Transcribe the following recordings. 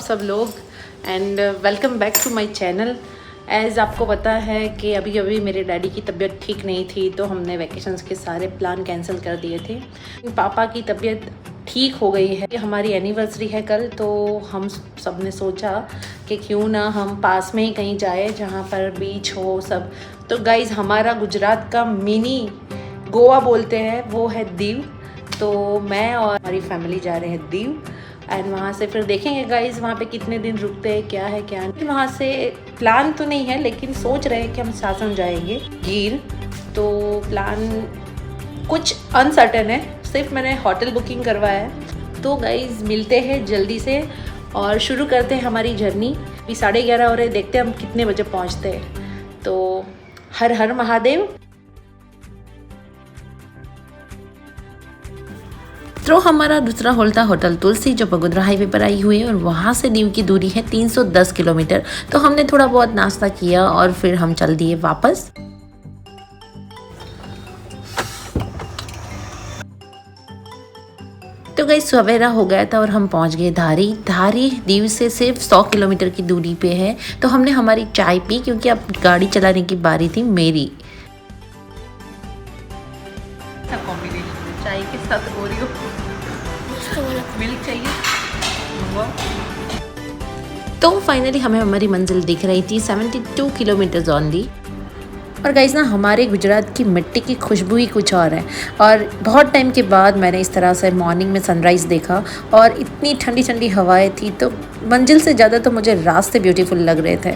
सब लोग and welcome back to my channel. As आपको पता है कि अभी अभी मेरे डैडी की तबीयत ठीक नहीं थी, तो हमने वैकेशंस के सारे प्लान कैंसिल कर दिए थे। पापा की तबीयत ठीक हो गई है। हमारी एनिवर्सरी है कल, तो हम सब ने सोचा कि क्यों ना हम पास में ही कहीं जाए जहाँ पर बीच हो सब। तो गाइज़, हमारा गुजरात का मिनी गोवा बोलते हैं, वो है दीव। तो मैं और हमारी फैमिली जा रहे हैं दीव एंड वहाँ से फिर देखेंगे गाइज वहाँ पे कितने दिन रुकते हैं, क्या है क्या नहीं। वहाँ से प्लान तो नहीं है, लेकिन सोच रहे हैं कि हम सासन जाएंगे गिर। तो प्लान कुछ अनसर्टेन है, सिर्फ मैंने होटल बुकिंग करवाया है। तो गाइज मिलते हैं जल्दी से और शुरू करते हैं हमारी जर्नी। अभी 11:30 हो रहे, देखते हैं हम कितने बजे पहुँचते हैं। तो हर हर महादेव। तो हमारा दूसरा होल था होटल तुलसी, जो बगोदरा हाईवे पर आई हुई है और वहाँ से दीव की दूरी है 310 किलोमीटर। तो हमने थोड़ा बहुत नाश्ता किया और फिर हम चल दिए वापस। तो गाइस सवेरा हो गया था और हम पहुंच गए धारी। धारी दीव से सिर्फ 100 किलोमीटर की दूरी पे है। तो हमने हमारी चाय पी, क्योंकि अब गाड़ी चलाने की बारी थी मेरी। चाय के साथ ओरियो मिल्क चाहिए। तो फाइनली हमें हमारी मंजिल दिख रही थी, 72 किलोमीटर्स ओनली। और गाइस ना, हमारे गुजरात की मिट्टी की खुशबू ही कुछ और है। और बहुत टाइम के बाद मैंने इस तरह से मॉर्निंग में सनराइज़ देखा और इतनी ठंडी ठंडी हवाएं थी। तो मंजिल से ज़्यादा तो मुझे रास्ते ब्यूटीफुल लग रहे थे।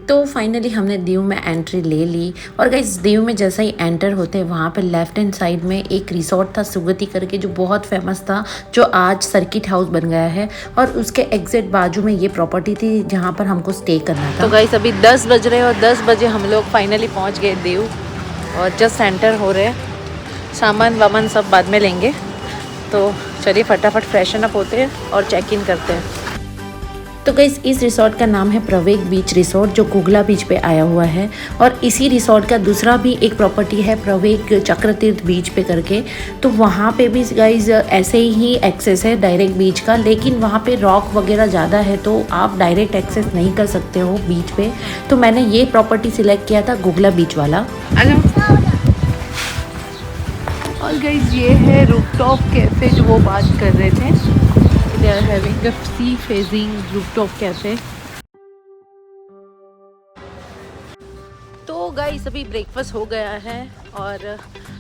तो फाइनली हमने दीव में एंट्री ले ली। और गाइस दीव में जैसा ही एंटर होते हैं, वहाँ पे लेफ्ट हैंड साइड में एक रिसोर्ट था सुगति करके, जो बहुत फेमस था, जो आज सर्किट हाउस बन गया है। और उसके एग्जैक्ट बाजू में ये प्रॉपर्टी थी जहाँ पर हमको स्टे करना था। तो गाइस अभी 10 बज रहे और 10 बजे हम लोग फाइनली पहुँच गए दीव और जस्ट एंटर हो रहे हैं। सामान वामान सब बाद में लेंगे। तो चलिए फटाफट फ्रेशन अप होते हैं और चेक इन करते हैं। तो गाइस इस रिसोर्ट का नाम है प्रवेग बीच रिसोर्ट, जो गुगला बीच पे आया हुआ है। और इसी रिसोर्ट का दूसरा भी एक प्रॉपर्टी है प्रवेग चक्रतीर्थ बीच पे करके। तो वहाँ पे भी गाइस ऐसे ही एक्सेस है डायरेक्ट बीच का, लेकिन वहाँ पे रॉक वगैरह ज़्यादा है, तो आप डायरेक्ट एक्सेस नहीं कर सकते हो बीच पे। तो मैंने ये प्रॉपर्टी सिलेक्ट किया था, गुगला बीच वाला। और गाइस ये है रूफटॉप कैफ़े, जो वो बात कर रहे थे। They are having a sea facing rooftop cafe. तो गाइस अभी ब्रेकफास्ट हो गया है और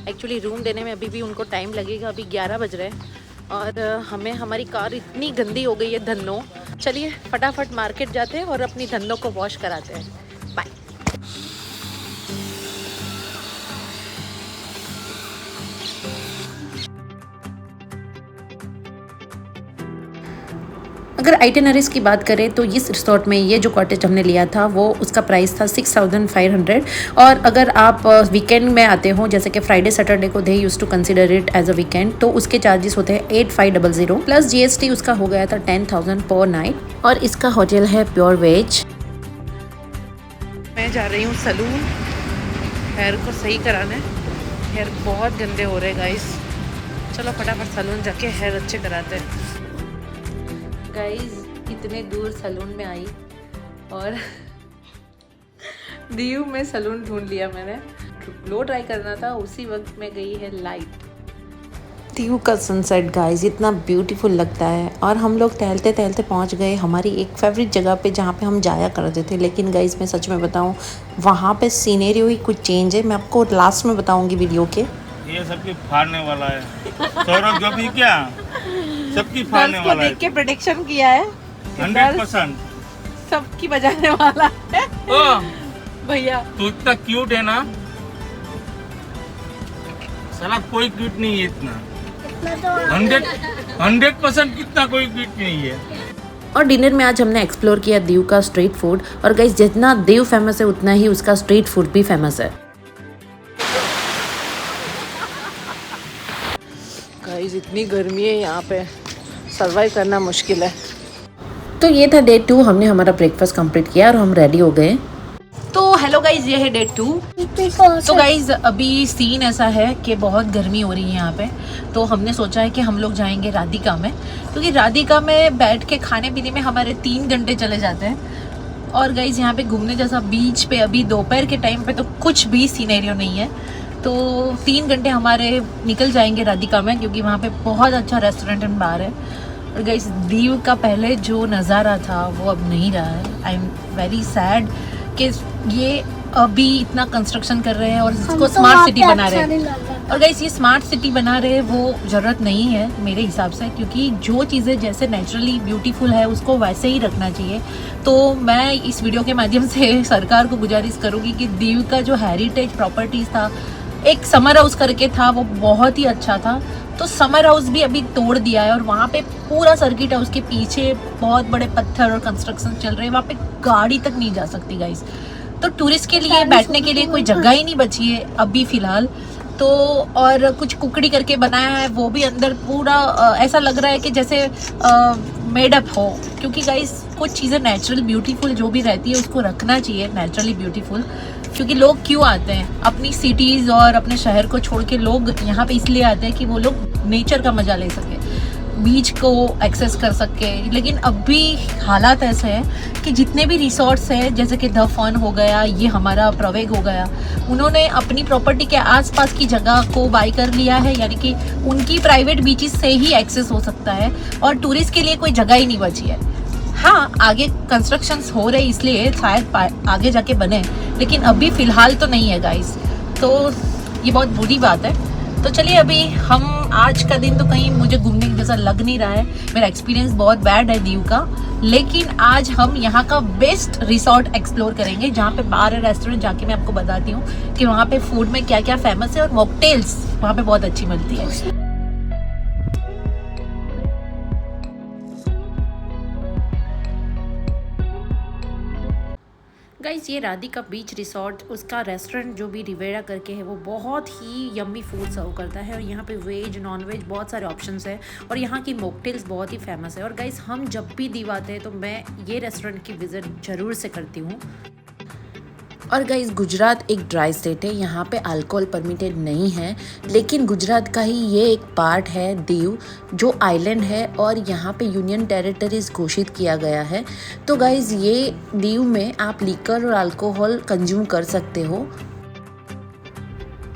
एक्चुअली रूम देने में अभी भी उनको टाइम लगेगा। अभी 11 बज रहे हैं और हमें हमारी कार इतनी गंदी हो गई है धन्नो। चलिए फटाफट मार्केट जाते हैं और अपनी धन्नो को वॉश कराते हैं। बाय। अगर आइटिनरीज की बात करें तो इस रिसोर्ट में ये जो कॉटेज हमने लिया था, वो उसका प्राइस था 6500। और अगर आप वीकेंड में आते हो, जैसे कि फ्राइडे सैटरडे को they use to consider it as a weekend, तो उसके चार्जेस होते हैं 8500 प्लस GST। उसका हो गया था 10,000 पर नाइट। और इसका होटल है प्योर वेज। मैं जा रही हूँ सलून, हेयर को सही कराने। हेयर बहुत गंदे हो रहे गाइस। चलो फटाफट सलून जाके हेयर अच्छे कराते हैं। गाइज इतने दूर सलून में आई और दीव में सलून ढूंढ लिया मैंने। लो ट्राई करना था, उसी वक्त में गई है लाइट। दीव का सनसेट गाइज इतना ब्यूटीफुल लगता है। और हम लोग टहलते टहलते पहुंच गए हमारी एक फेवरेट जगह पे, जहाँ पे हम जाया करते थे। लेकिन गाइज मैं सच में बताऊं, वहाँ पे सीनेरियो ही कुछ चेंज है। मैं आपको लास्ट में बताऊंगी वीडियो के। ये सबकी फाड़ने वाला है सौरभ, जो भी क्या सबकी फाड़ने वाला है। देख के प्रेडिक्शन किया है 100% सबकी बजाने वाला है। ओ भैया तू इतना क्यूट है ना, साला कोई क्यूट नहीं है इतना। 100% कितना कोई क्यूट नहीं है। और डिनर में आज हमने एक्सप्लोर किया दीव का स्ट्रीट फूड। और गाइस जितना दीव फेमस है, उतना ही उसका स्ट्रीट फूड भी फेमस है। गाइस इतनी गर्मी है यहाँ पे, सर्वाइव करना मुश्किल है। तो ये था डे 2। हमने हमारा ब्रेकफास्ट कंप्लीट किया और हम रेडी हो गए। तो हेलो गाइज, ये है डे 2। तो गाइज अभी सीन ऐसा है कि बहुत गर्मी हो रही है यहाँ पे, तो हमने सोचा है कि हम लोग जाएंगे राधिका में, क्योंकि राधिका में बैठ के खाने पीने में हमारे 3 घंटे चले जाते हैं। और गाइज यहाँ पे घूमने जैसा बीच पे अभी दोपहर के टाइम पे तो कुछ भी सीनेरियो नहीं है, तो 3 घंटे हमारे निकल जाएंगे राधिका में, क्योंकि वहाँ पे बहुत अच्छा रेस्टोरेंट एंड बार है। और गाइस दीव का पहले जो नज़ारा था वो अब नहीं रहा है। आई एम वेरी सैड कि ये अभी इतना कंस्ट्रक्शन कर रहे हैं और इसको स्मार्ट सिटी बना रहे हैं। और गाइस ये स्मार्ट सिटी बना रहे हैं वो ज़रूरत नहीं है मेरे हिसाब से, क्योंकि जो चीज़ें जैसे नेचुरली ब्यूटीफुल है उसको वैसे ही रखना चाहिए। तो मैं इस वीडियो के माध्यम से सरकार को गुजारिश करूँगी कि दीव का जो हेरिटेज प्रॉपर्टीज़ था, एक समर हाउस करके था वो बहुत ही अच्छा था, तो समर हाउस भी अभी तोड़ दिया है और वहाँ पे पूरा सर्किट हाउस के पीछे बहुत बड़े पत्थर और कंस्ट्रक्शन चल रहे हैं, वहाँ पे गाड़ी तक नहीं जा सकती गाइस। तो टूरिस्ट के लिए बैठने के लिए कोई जगह ही नहीं बची है अभी फ़िलहाल। तो और कुछ कुकड़ी करके बनाया है, वो भी अंदर पूरा ऐसा लग रहा है कि जैसे मेडअप हो, क्योंकि गाइस कुछ चीज़ें नेचुरल ब्यूटीफुल जो भी रहती है उसको रखना चाहिए नेचुरली ब्यूटीफुल। क्योंकि लोग क्यों आते हैं अपनी सिटीज़ और अपने शहर को छोड़ के, लोग यहाँ पे इसलिए आते हैं कि वो लोग नेचर का मज़ा ले सके, बीच को एक्सेस कर सके। लेकिन अभी हालात ऐसे हैं कि जितने भी रिसोर्ट्स हैं, जैसे कि द फन हो गया, ये हमारा प्रवेग हो गया, उन्होंने अपनी प्रॉपर्टी के आसपास की जगह को बाय कर लिया है, यानी कि उनकी प्राइवेट बीचेस से ही एक्सेस हो सकता है और टूरिस्ट के लिए कोई जगह ही नहीं बची है। हाँ, आगे कंस्ट्रक्शंस हो रहे इसलिए शायद आगे जाके बने, लेकिन अभी फ़िलहाल तो नहीं है गाइस, तो ये बहुत बुरी बात है। तो चलिए अभी हम आज का दिन तो कहीं मुझे घूमने जैसा लग नहीं रहा है, मेरा एक्सपीरियंस बहुत बैड है दीव का, लेकिन आज हम यहाँ का बेस्ट रिसोर्ट एक्सप्लोर करेंगे, जहाँ पे बार है, रेस्टोरेंट जाके मैं आपको बताती हूँ कि वहाँ पे फूड में क्या क्या फेमस है, और मॉकटेल्स वहाँ पे बहुत अच्छी मिलती है। गाइस ये राधिका बीच रिसोर्ट, उसका रेस्टोरेंट जो भी रिवेरा करके है वो बहुत ही यम्मी फूड सर्व करता है, और यहाँ पे वेज नॉन वेज बहुत सारे ऑप्शंस है, और यहाँ की मॉकटेल्स बहुत ही फेमस है। और गाइस हम जब भी दीव आते हैं तो मैं ये रेस्टोरेंट की विज़िट ज़रूर से करती हूँ। और गाइस गुजरात एक ड्राई स्टेट है, यहाँ पे अल्कोहल परमिटेड नहीं है, लेकिन गुजरात का ही ये एक पार्ट है दीव, जो आइलैंड है और यहाँ पे यूनियन टेरिटरीज घोषित किया गया है। तो गाइस ये दीव में आप लीकर और अल्कोहल कंज्यूम कर सकते हो।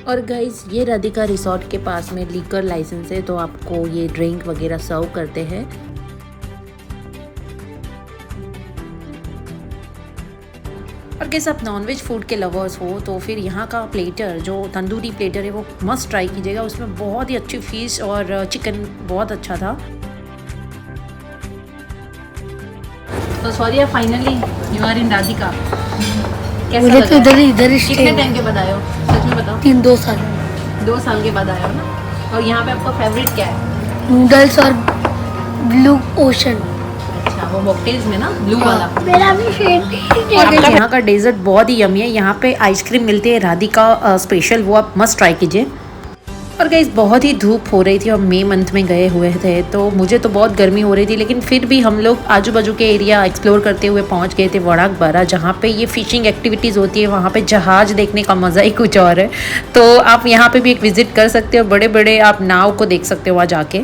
और गाइस ये राधिका रिसोर्ट के पास में लीकर लाइसेंस है, तो आपको ये ड्रिंक वगैरह सर्व करते हैं। और कैसे आप नॉनवेज फूड के लवर्स हो तो फिर यहाँ का प्लेटर, जो तंदूरी प्लेटर है, वो मस्ट ट्राई कीजिएगा। उसमें बहुत ही अच्छी फिश और चिकन बहुत अच्छा था। तो sorry finally you are in Radhika. कैसा लगा? तो इधर कितने टाइम के बाद आए हो? सच में बताओ। 2 साल 2 साल के बाद आए हो ना? और यहाँ पे आपका फेवरेट क्या है? नूडल्स और ब्लू ओशन। वो मॉकटेल्स में ना ब्लू वाला। मेरा भी फेवरेट है। और यहाँ का डेजर्ट बहुत ही यम्मी है। यहाँ पे आइसक्रीम मिलती है राधिका स्पेशल, वो आप मस्ट ट्राई कीजिए। और गाइस बहुत ही धूप हो रही थी और मई मंथ में गए हुए थे, तो मुझे तो बहुत गर्मी हो रही थी, लेकिन फिर भी हम लोग आजू बाजू के एरिया एक्सप्लोर करते हुए पहुँच गए थे वड़ाक बारा, जहाँ पे ये फिशिंग एक्टिविटीज़ होती है। वहाँ पे जहाज़ देखने का मज़ा ही कुछ और है, तो आप यहाँ पे भी एक विज़िट कर सकते हो। बड़े बड़े आप नाव को देख सकते हो वहाँ जाके।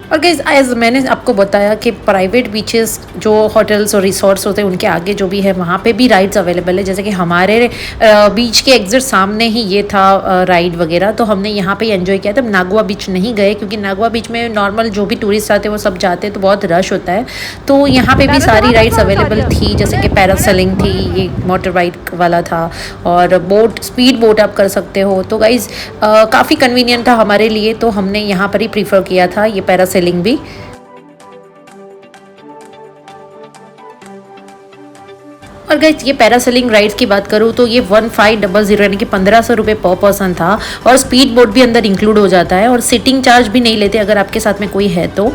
और गाइस एज मैंने आपको बताया कि प्राइवेट बीचेस जो होटल्स और रिसोर्ट्स होते हैं उनके आगे जो भी है वहाँ पे भी राइड्स अवेलेबल है। जैसे कि हमारे बीच के एग्जिट सामने ही ये था राइड वगैरह, तो हमने यहाँ पे एंजॉय किया। तब नागवा बीच नहीं गए, क्योंकि नागवा बीच में नॉर्मल जो भी टूरिस्ट आते हैं वो सब जाते हैं, तो बहुत रश होता है। तो यहाँ पे भी सारी राइड्स अवेलेबल थी, जैसे कि पैरासेलिंग थी, ये मोटर राइड वाला था, और बोट, स्पीड बोट आप कर सकते हो। तो गाइज काफ़ी कन्वीनियंट था हमारे लिए, तो हमने यहाँ पर ही प्रीफर किया था ये पैरासेलिंग भी। और गाइस ये पैरासेलिंग राइड्स की बात करूँ तो ये 1500 यानी कि 1500 रुपये पर पर्सन था, और स्पीड बोट भी अंदर इंक्लूड हो जाता है, और सिटिंग चार्ज भी नहीं लेते अगर आपके साथ में कोई है तो।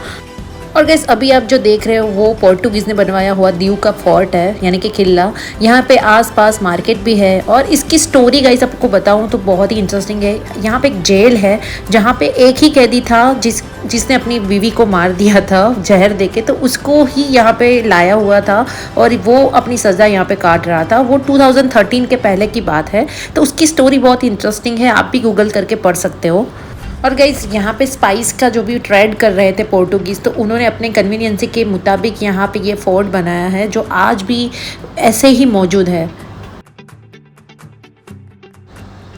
और गाइस अभी आप जो देख रहे हो वो पोर्टुगीज़ ने बनवाया हुआ दीव का फोर्ट है, यानी कि किला। यहाँ पे आसपास मार्केट भी है और इसकी स्टोरी गाइस आपको बताऊँ तो बहुत ही इंटरेस्टिंग है। यहाँ पे एक जेल है जहाँ पे एक ही कैदी था जिसने अपनी बीवी को मार दिया था जहर देके, तो उसको ही यहाँ पे लाया हुआ था और वो अपनी सज़ा यहाँ पे काट रहा था। वो 2013 के पहले की बात है, तो उसकी स्टोरी बहुत इंटरेस्टिंग है, आप भी गूगल करके पढ़ सकते हो। और गाइस यहाँ पे स्पाइस का जो भी ट्रेड कर रहे थे पोर्टुगीज़, तो उन्होंने अपने कन्वीनियंस के मुताबिक यहाँ पे ये फोर्ट बनाया है जो आज भी ऐसे ही मौजूद है।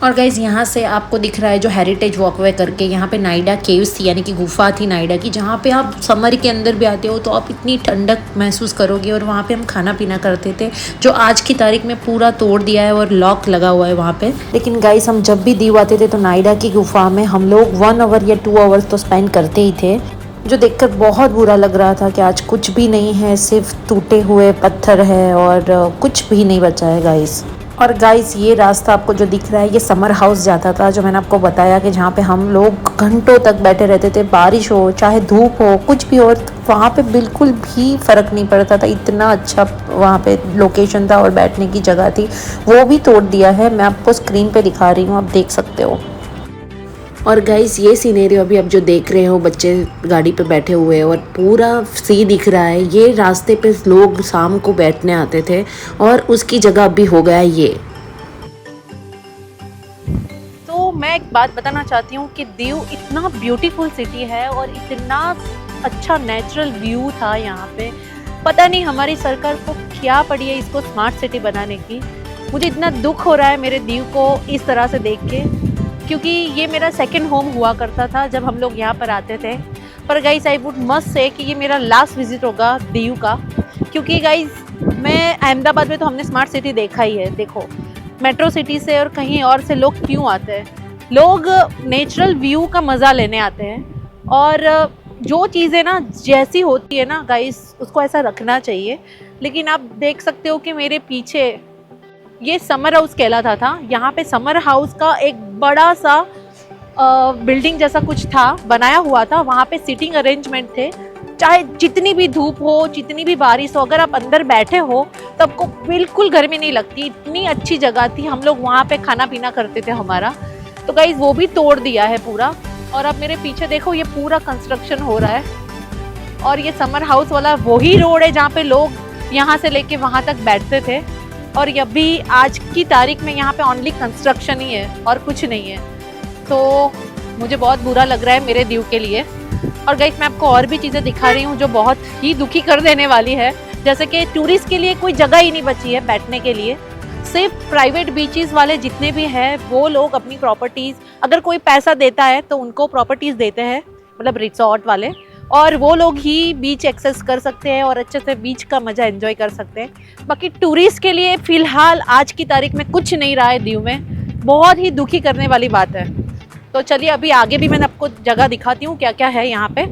और गाइज़ यहाँ से आपको दिख रहा है जो हेरिटेज वॉकवे करके, यहाँ पे नाइडा केव्स थी, यानी कि गुफा थी नाइडा की, जहाँ पे आप समर के अंदर भी आते हो तो आप इतनी ठंडक महसूस करोगे। और वहाँ पे हम खाना पीना करते थे जो आज की तारीख में पूरा तोड़ दिया है और लॉक लगा हुआ है वहाँ पे। लेकिन गाइज़ हम जब भी दीव आते थे तो नाइडा की गुफा में हम लोग 1 आवर या 2 आवर्स तो स्पेंड करते ही थे, जो देखकर बहुत बुरा लग रहा था कि आज कुछ भी नहीं है, सिर्फ टूटे हुए पत्थर है और कुछ भी नहीं बचा है गाइज़। और गाइस ये रास्ता आपको जो दिख रहा है ये समर हाउस जाता था, जो मैंने आपको बताया कि जहाँ पे हम लोग घंटों तक बैठे रहते थे, बारिश हो चाहे धूप हो कुछ भी हो, वहाँ पे बिल्कुल भी फ़र्क नहीं पड़ता था। इतना अच्छा वहाँ पे लोकेशन था और बैठने की जगह थी। वो भी तोड़ दिया है, मैं आपको स्क्रीन पे दिखा रही हूँ, आप देख सकते हो। और गाइस ये सीनेरियो अभी आप जो देख रहे हो, बच्चे गाड़ी पे बैठे हुए हैं और पूरा सी दिख रहा है, ये रास्ते पे लोग शाम को बैठने आते थे और उसकी जगह अभी हो गया ये। तो मैं एक बात बताना चाहती हूँ कि दीव इतना ब्यूटीफुल सिटी है और इतना अच्छा नेचुरल व्यू था यहाँ पे। पता नहीं हमारी सरकार को क्या पड़ी है इसको स्मार्ट सिटी बनाने की। मुझे इतना दुख हो रहा है मेरे दीव को इस तरह से देख के, क्योंकि ये मेरा सेकंड होम हुआ करता था जब हम लोग यहाँ पर आते थे। पर guys I would must say कि ये मेरा लास्ट विजिट होगा दीव का, क्योंकि गाइस मैं अहमदाबाद में तो हमने स्मार्ट सिटी देखा ही है। देखो मेट्रो सिटी से और कहीं और से लोग क्यों आते हैं, लोग नेचुरल व्यू का मज़ा लेने आते हैं। और जो चीज़ें ना जैसी होती है ना गाइस उसको ऐसा रखना चाहिए। लेकिन आप देख सकते हो कि मेरे पीछे ये समर हाउस कहलाता था। यहाँ पे समर हाउस का एक बड़ा सा बिल्डिंग जैसा कुछ था, बनाया हुआ था। वहाँ पे सीटिंग अरेंजमेंट थे, चाहे जितनी भी धूप हो जितनी भी बारिश हो, अगर आप अंदर बैठे हो तो आपको बिल्कुल गर्मी नहीं लगती। इतनी अच्छी जगह थी, हम लोग वहाँ पे खाना पीना करते थे हमारा। तो गाइस वो भी तोड़ दिया है पूरा। और अब मेरे पीछे देखो ये पूरा कंस्ट्रक्शन हो रहा है और ये समर हाउस वाला वही रोड है जहाँ पे लोग यहाँ से लेके वहाँ तक बैठते थे। और अभी आज की तारीख में यहाँ पे ओनली कंस्ट्रक्शन ही है और कुछ नहीं है। तो मुझे बहुत बुरा लग रहा है मेरे दीव के लिए। और गाइस मैं आपको और भी चीज़ें दिखा रही हूँ जो बहुत ही दुखी कर देने वाली है। जैसे कि टूरिस्ट के लिए कोई जगह ही नहीं बची है बैठने के लिए। सिर्फ प्राइवेट बीचेस वाले जितने भी हैं वो लोग अपनी प्रॉपर्टीज़, अगर कोई पैसा देता है तो उनको प्रॉपर्टीज़ देते हैं, मतलब रिसोर्ट वाले, और वो लोग ही बीच एक्सेस कर सकते हैं और अच्छे से बीच का मज़ा एंजॉय कर सकते हैं। बाकी टूरिस्ट के लिए फ़िलहाल आज की तारीख में कुछ नहीं रहा है दीव में। बहुत ही दुखी करने वाली बात है। तो चलिए अभी आगे भी मैंने आपको जगह दिखाती हूँ क्या क्या है यहाँ पे।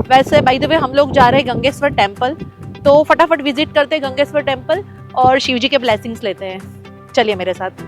वैसे बाय द वे हम लोग जा रहे हैं गंगेश्वर टेम्पल, तो फटाफट विजिट करते हैं गंगेश्वर टेम्पल और शिव जी के ब्लेसिंग्स लेते हैं। चलिए मेरे साथ।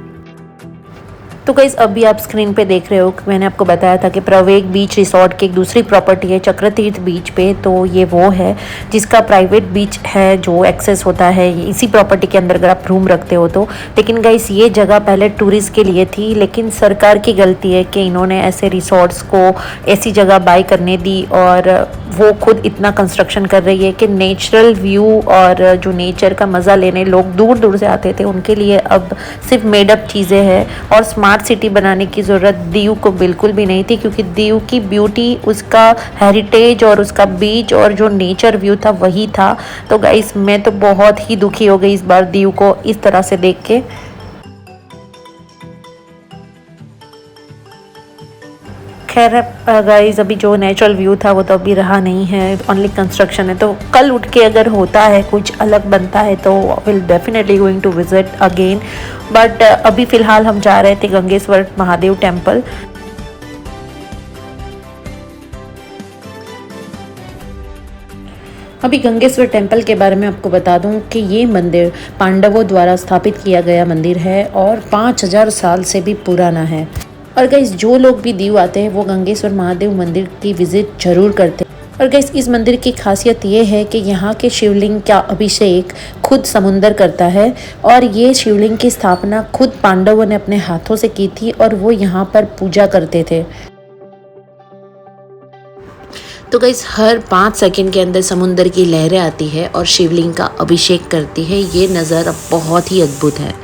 तो गाइस अभी आप स्क्रीन पे देख रहे हो कि मैंने आपको बताया था कि प्रवेग बीच रिसोर्ट की एक दूसरी प्रॉपर्टी है चक्रतीर्थ बीच पे, तो ये वो है जिसका प्राइवेट बीच है जो एक्सेस होता है इसी प्रॉपर्टी के अंदर अगर आप रूम रखते हो तो। लेकिन गाइस ये जगह पहले टूरिस्ट के लिए थी, लेकिन सरकार की गलती है कि इन्होंने ऐसे रिसोर्ट्स को ऐसी जगह बाय करने दी और वो खुद इतना कंस्ट्रक्शन कर रही है कि नेचुरल व्यू और जो नेचर का मज़ा लेने लोग दूर दूर से आते थे उनके लिए अब सिर्फ मेडअप चीज़ें हैं। और स्मार्ट सिटी बनाने की ज़रूरत दीव को बिल्कुल भी नहीं थी, क्योंकि दीव की ब्यूटी उसका हेरिटेज और उसका बीच और जो नेचर व्यू था वही था। तो गाइस मैं तो बहुत ही दुखी हो गई इस बार दीव को इस तरह से देख के। खैर गाइस अभी जो नेचुरल व्यू था वो तो अभी रहा नहीं है, ओनली कंस्ट्रक्शन है। तो कल उठ के अगर होता है कुछ अलग बनता है तो will definitely going to visit again. But अभी फ़िलहाल हम जा रहे थे गंगेश्वर महादेव टेम्पल। अभी गंगेश्वर टेम्पल के बारे में आपको बता दूं कि ये मंदिर पांडवों द्वारा स्थापित किया गया मंदिर है और 5000 साल से भी पुराना है। और गाइस जो लोग भी दीव आते हैं वो गंगेश्वर महादेव मंदिर की विज़िट ज़रूर करते हैं। और गाइस इस मंदिर की खासियत ये है कि यहाँ के शिवलिंग का अभिषेक खुद समुंदर करता है और ये शिवलिंग की स्थापना खुद पांडवों ने अपने हाथों से की थी और वो यहाँ पर पूजा करते थे। तो गाइस हर 5 सेकंड के अंदर समुंदर की लहरें आती है और शिवलिंग का अभिषेक करती है। ये नज़ारा बहुत ही अद्भुत है।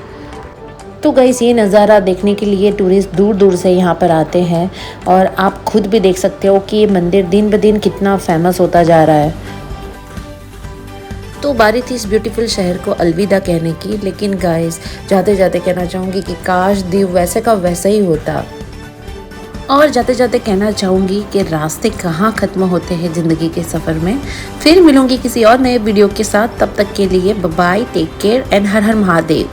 तो गाइस ये नज़ारा देखने के लिए टूरिस्ट दूर दूर से यहाँ पर आते हैं और आप खुद भी देख सकते हो कि ये मंदिर दिन ब दिन कितना फेमस होता जा रहा है। तो बारी थी इस ब्यूटीफुल शहर को अलविदा कहने की, लेकिन गाइस जाते जाते कहना चाहूँगी कि काश दीव वैसे का वैसा ही होता। और जाते जाते कहना चाहूँगी कि रास्ते कहाँ ख़त्म होते हैं ज़िंदगी के सफ़र में। फिर मिलूँगी किसी और नए वीडियो के साथ, तब तक के लिए बाय, टेक केयर एंड हर हर महादेव।